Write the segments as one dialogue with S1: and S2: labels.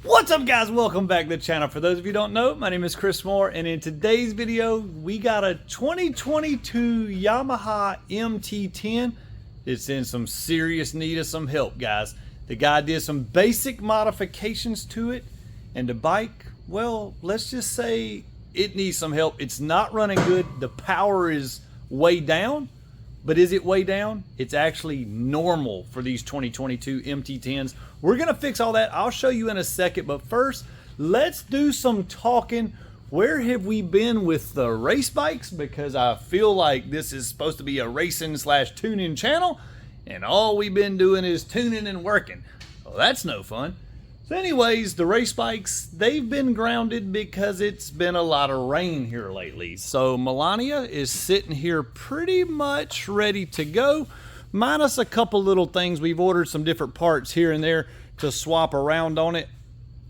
S1: What's up, guys? Welcome back to the channel. For those of you who don't know, my name is Chris Moore, and in today's video we got a 2022 Yamaha MT10. It's in some serious need of some help, guys. The guy did some basic modifications to it, and the bike, well, let's just say it needs some help. It's not running good. The power is way down. But is it way down? It's actually normal for these 2022 MT10s. We're gonna fix all that. I'll show you in a second, but first, let's do some talking. Where have we been with the race bikes? Because I feel like this is supposed to be a racing / tuning channel, and all we've been doing is tuning and working. Well, that's no fun. So anyways, the race bikes, they've been grounded because it's been a lot of rain here lately. So Melania is sitting here pretty much ready to go, minus a couple little things. We've ordered some different parts here and there to swap around on it.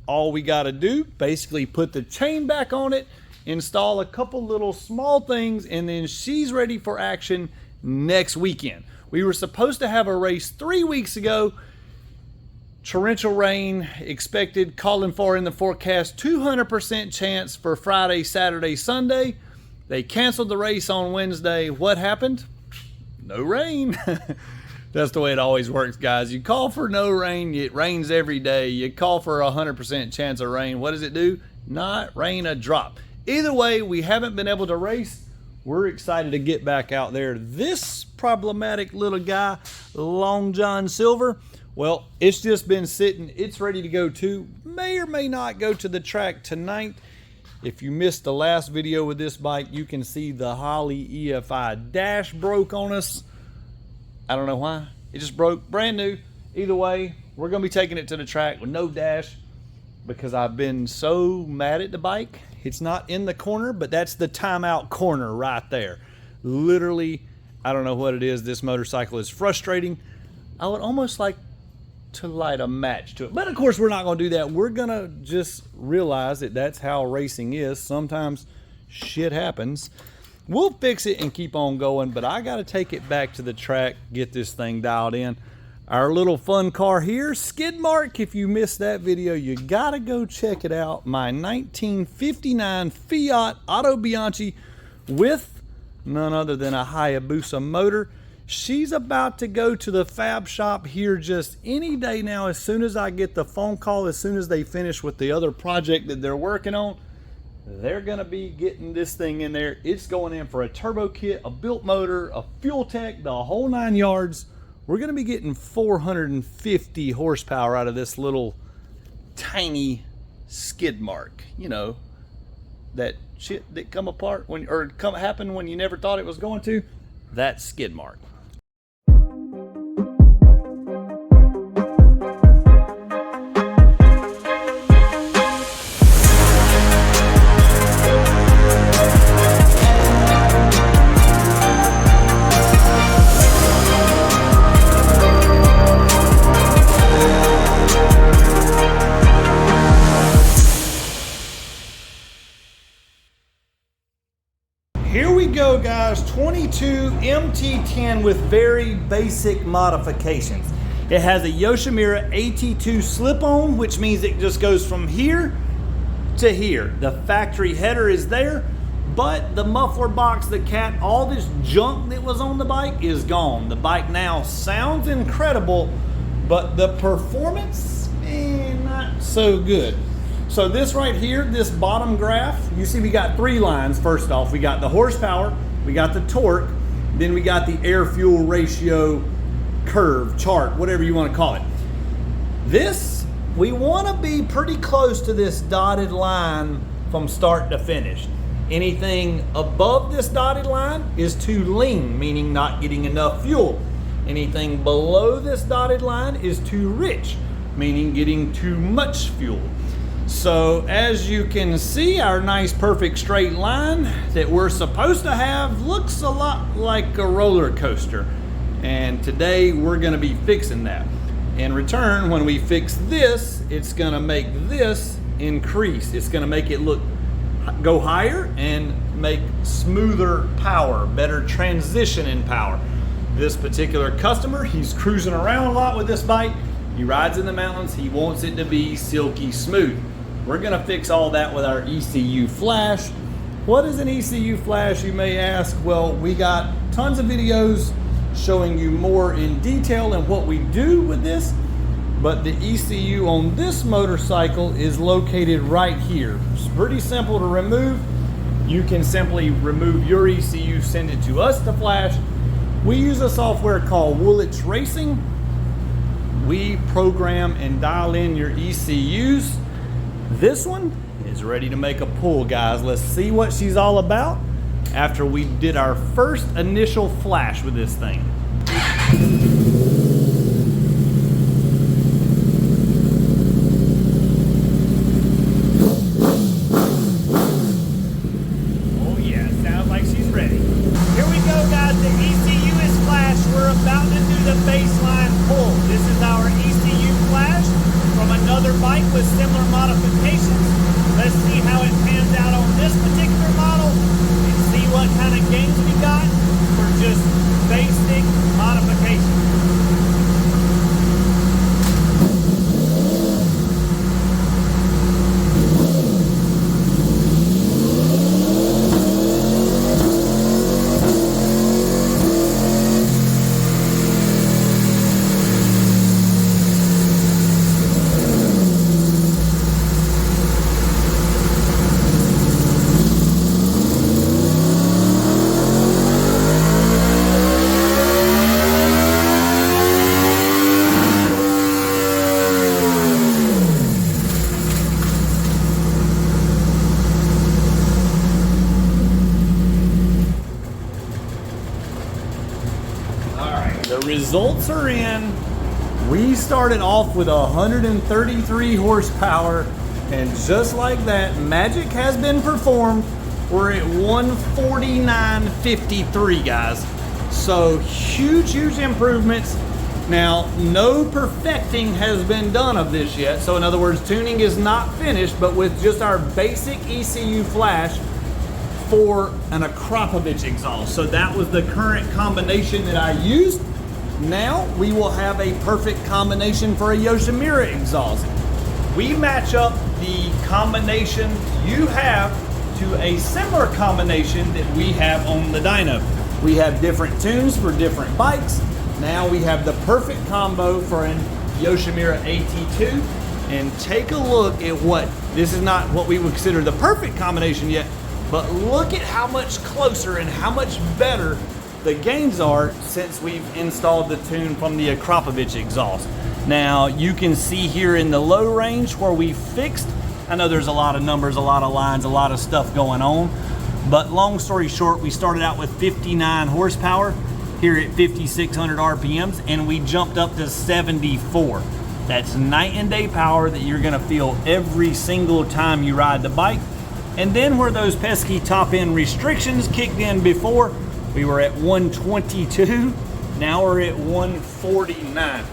S1: All we got to do, basically put the chain back on it, install a couple little small things, and then she's ready for action next weekend. We were supposed to have a race 3 weeks ago. Torrential rain expected, calling for in the forecast 200% chance for Friday, Saturday, Sunday. They canceled the race on Wednesday. What happened? No rain. That's the way it always works, guys. You call for no rain, it rains every day. You call for 100% chance of rain. What does it do? Not rain a drop. Either way, we haven't been able to race. We're excited to get back out there. This problematic little guy, Long John Silver, well, it's just been sitting. It's ready to go too. May or may not go to the track tonight. If you missed the last video with this bike, you can see the Holley EFI dash broke on us. I don't know why. It just broke, brand new. Either way, we're gonna be taking it to the track with no dash because I've been so mad at the bike. It's not in the corner, but that's the timeout corner right there. Literally, I don't know what it is. This motorcycle is frustrating. I would almost like to light a match to it, but of course we're not going to do that. We're gonna just realize that that's how racing is. Sometimes shit happens. We'll fix it and keep on going, but I got to take it back to the track, get this thing dialed in. Our little fun car here, skid mark. If you missed that video, you gotta go check it out. My 1959 Fiat Auto Bianchi with none other than a Hayabusa motor. She's about to go to the fab shop here just any day now. As soon as I get the phone call, as soon as they finish with the other project that they're working on, they're gonna be getting this thing in there. It's going in for a turbo kit, a built motor, a fuel tech, the whole 9 yards. We're gonna be getting 450 horsepower out of this little tiny skid mark. You know, that shit that come apart when, or happen when you never thought it was going to. That skid mark. Here we go, guys. 22 MT10 with very basic modifications. It has a Yoshimura AT2 slip-on, which means it just goes from here to here. The factory header is there, but the muffler box, the cat, all this junk that was on the bike is gone. The bike now sounds incredible, but the performance, not so good. So this right here, this bottom graph, you see we got 3 lines. First off, we got the horsepower, we got the torque, then we got the air-fuel ratio curve, chart, whatever you want to call it. This, we want to be pretty close to this dotted line from start to finish. Anything above this dotted line is too lean, meaning not getting enough fuel. Anything below this dotted line is too rich, meaning getting too much fuel. So as you can see, our nice perfect straight line that we're supposed to have looks a lot like a roller coaster. And today we're gonna be fixing that. In return, when we fix this, it's gonna make this increase. It's gonna make it go higher and make smoother power, better transition in power. This particular customer, he's cruising around a lot with this bike. He rides in the mountains, he wants it to be silky smooth. We're gonna fix all that with our ECU Flash. What is an ECU Flash, you may ask? Well, we got tons of videos showing you more in detail and what we do with this, but the ECU on this motorcycle is located right here. It's pretty simple to remove. You can simply remove your ECU, send it to us to Flash. We use a software called Woolwich Racing. We program and dial in your ECUs. This one is ready to make a pull, guys. Let's see what she's all about after we did our first initial flash with this thing. Oh yeah, sounds like she's ready. Here we go, guys. The ECU is flashed. We're about to do the baseline pull. This is our ECU Flash from another bike with similar modifications. Let's see how it pans out on this particular model and see what kind of gains we got for just basic modifications. The results are in. We started off with 133 horsepower, and just like that, magic has been performed. We're at 149.53, guys. So huge improvements. Now, no perfecting has been done of this yet. So in other words, tuning is not finished, but with just our basic ECU Flash for an Akrapovic exhaust. So that was the current combination that I used. Now we will have a perfect combination for a Yoshimura exhaust. We match up the combination you have to a similar combination that we have on the Dyno. We have different tunes for different bikes. Now we have the perfect combo for an Yoshimura AT2. And take a look at what, this is not what we would consider the perfect combination yet, but look at how much closer and how much better the gains are since we've installed the tune from the Akrapovic exhaust. Now you can see here in the low range where we fixed, I know there's a lot of numbers, a lot of lines, a lot of stuff going on, but long story short, we started out with 59 horsepower here at 5,600 RPMs, and we jumped up to 74. That's night and day power that you're gonna feel every single time you ride the bike. And then where those pesky top end restrictions kicked in before, we were at 122, now we're at 149.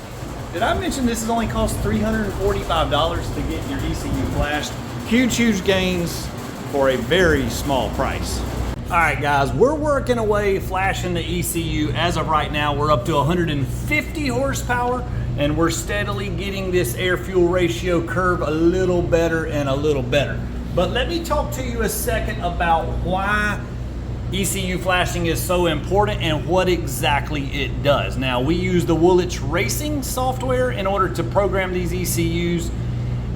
S1: Did I mention this has only cost $345 to get your ECU flashed? Huge gains for a very small price. All right, guys, we're working away flashing the ECU. As of right now, we're up to 150 horsepower, and we're steadily getting this air-fuel ratio curve a little better and a little better. But let me talk to you a second about why ECU flashing is so important and what exactly it does. Now, we use the Woolwich Racing software in order to program these ECUs,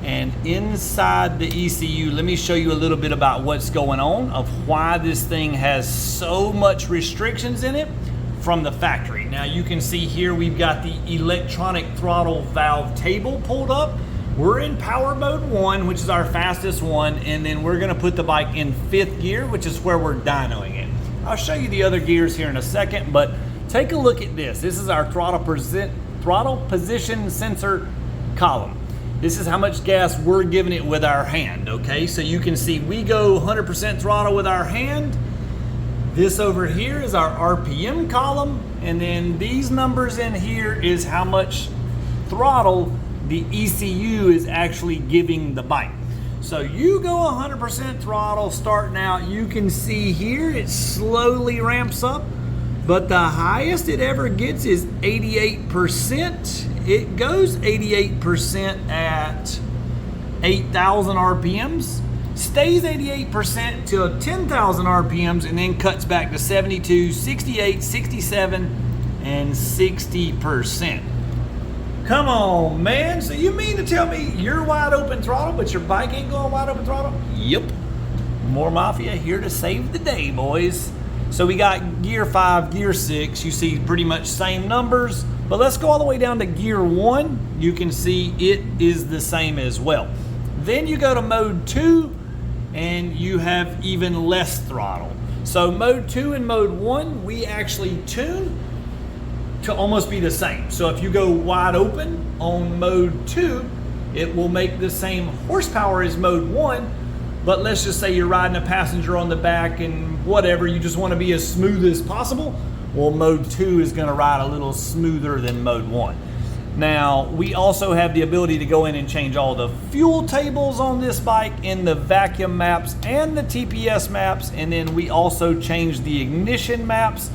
S1: and inside the ECU, let me show you a little bit about what's going on, of why this thing has so much restrictions in it from the factory. Now you can see here we've got the electronic throttle valve table pulled up. We're in power mode 1, which is our fastest one, and then we're gonna put the bike in 5th gear, which is where we're dynoing it. I'll show you the other gears here in a second, but take a look at this. This is our throttle position sensor column. This is how much gas we're giving it with our hand, okay? So you can see we go 100% throttle with our hand. This over here is our RPM column, and then these numbers in here is how much throttle the ECU is actually giving the bike. So you go 100% throttle starting out, you can see here it slowly ramps up, but the highest it ever gets is 88%, it goes 88% at 8,000 RPMs, stays 88% till 10,000 RPMs, and then cuts back to 72, 68, 67, and 60%. Come on, man. So you mean to tell me you're wide open throttle, but your bike ain't going wide open throttle? Yep. More Mafia here to save the day, boys. So we got gear 5, gear 6. You see pretty much same numbers, but let's go all the way down to gear 1. You can see it is the same as well. Then you go to mode 2 and you have even less throttle. So mode 2 and mode 1, we actually tune to almost be the same. So if you go wide open on mode 2, it will make the same horsepower as mode 1. But let's just say you're riding a passenger on the back and whatever, you just want to be as smooth as possible. Well, mode 2 is going to ride a little smoother than mode 1. Now, we also have the ability to go in and change all the fuel tables on this bike in the vacuum maps and the TPS maps. And then we also change the ignition maps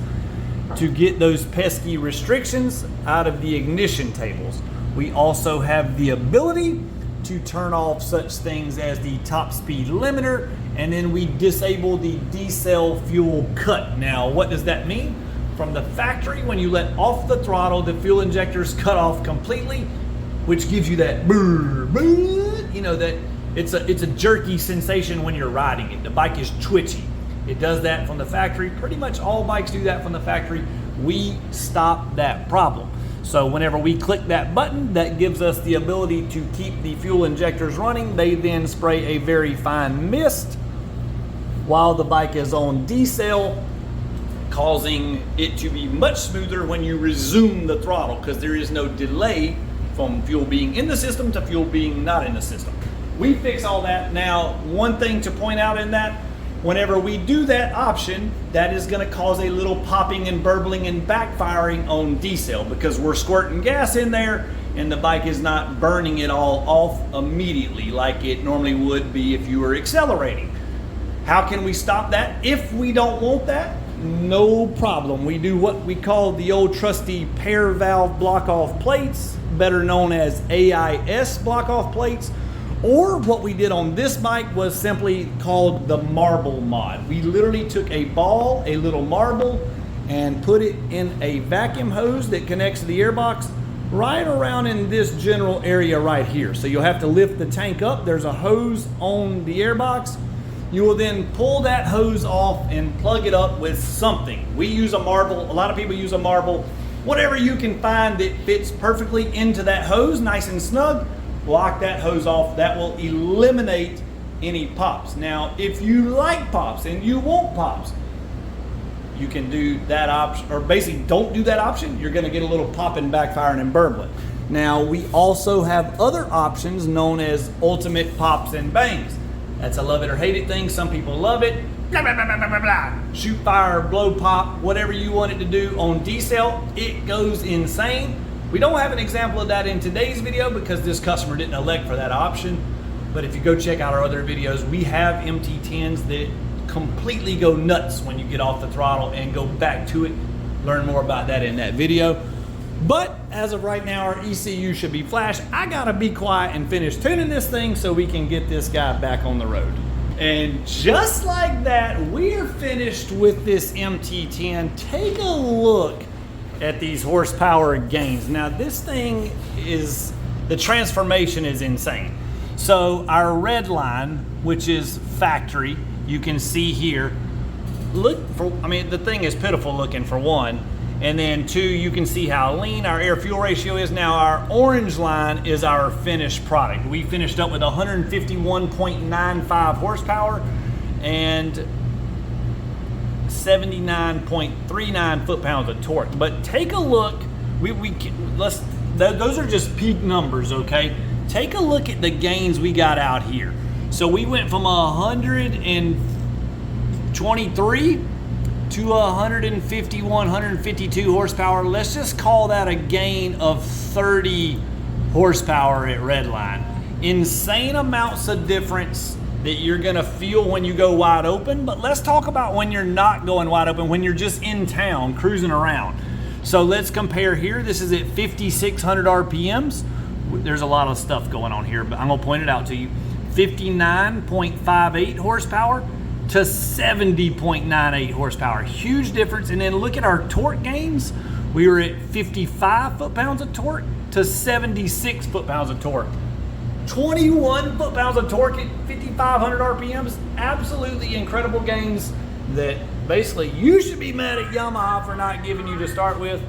S1: to get those pesky restrictions out of the ignition tables. We also have the ability to turn off such things as the top speed limiter, and then we disable the decel fuel cut. Now, what does that mean? From the factory, when you let off the throttle, the fuel injectors cut off completely, which gives you that brr, brr, you know, that it's a jerky sensation when you're riding it. The bike is twitchy. It does that from the factory. Pretty much all bikes do that from the factory. We stop that problem. So whenever we click that button, that gives us the ability to keep the fuel injectors running. They then spray a very fine mist while the bike is on decel, causing it to be much smoother when you resume the throttle, because there is no delay from fuel being in the system to fuel being not in the system. We fix all that. Now, one thing to point out in that, whenever we do that option, that is going to cause a little popping and burbling and backfiring on decel, because we're squirting gas in there and the bike is not burning it all off immediately like it normally would be if you were accelerating. How can we stop that if we don't want that? No problem. We do what we call the old trusty pair valve block-off plates, better known as AIS block-off plates. Or what we did on this bike was simply called the marble mod. We literally took a ball, a little marble, and put it in a vacuum hose that connects to the airbox right around in this general area right here. So you'll have to lift the tank up. There's a hose on the airbox. You will then pull that hose off and plug it up with something. We use a marble. A lot of people use a marble. Whatever you can find that fits perfectly into that hose, nice and snug, block that hose off. That will eliminate any pops. Now, if you like pops and you want pops, you can do that option, or basically don't do that option. You're going to get a little popping, backfiring, and burbling. Now, we also have other options known as ultimate pops and bangs. That's a love it or hate it thing. Some people love it. Blah, blah, blah, blah, blah, blah. Shoot, fire, blow, pop, whatever you want it to do on decel, it goes insane. We don't have an example of that in today's video because this customer didn't elect for that option. But if you go check out our other videos, we have MT10s that completely go nuts when you get off the throttle and go back to it. Learn more about that in that video. But as of right now, our ECU should be flashed. I gotta be quiet and finish tuning this thing so we can get this guy back on the road. And just like that, we are finished with this MT10. Take a look at these horsepower gains. Now this thing is, the transformation is insane. So our red line, which is factory, you can see here, look for, I mean, the thing is pitiful looking for one. And then two, you can see how lean our air fuel ratio is. Now our orange line is our finished product. We finished up with 151.95 horsepower and 79.39 foot-pounds of torque. But take a look, those are just peak numbers, okay? Take a look at the gains we got out here. So we went from 123 to 151, 152 horsepower. Let's just call that a gain of 30 horsepower at redline. Insane amounts of difference that you're gonna feel when you go wide open, but let's talk about when you're not going wide open, when you're just in town cruising around. So let's compare here. This is at 5,600 RPMs. There's a lot of stuff going on here, but I'm gonna point it out to you. 59.58 horsepower to 70.98 horsepower. Huge difference. And then look at our torque gains. We were at 55 foot-pounds of torque to 76 foot-pounds of torque. 21 foot-pounds of torque at 5,500 RPMs. Absolutely incredible gains that basically you should be mad at Yamaha for not giving you to start with.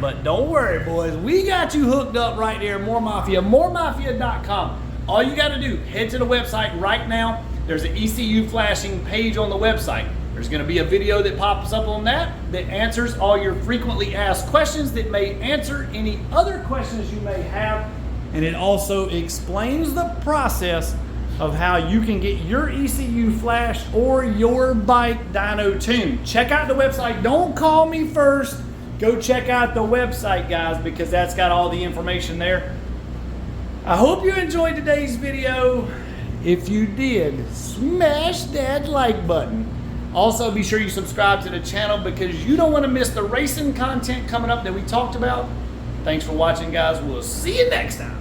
S1: But don't worry, boys. We got you hooked up right there. More Mafia, moremafia.com. All you got to do, head to the website right now. There's an ECU flashing page on the website. There's going to be a video that pops up on that answers all your frequently asked questions, that may answer any other questions you may have. And it also explains the process of how you can get your ECU flashed or your bike dyno tuned. Check out the website. Don't call me first. Go check out the website, guys, because that's got all the information there. I hope you enjoyed today's video. If you did, smash that like button. Also, be sure you subscribe to the channel because you don't want to miss the racing content coming up that we talked about. Thanks for watching, guys. We'll see you next time.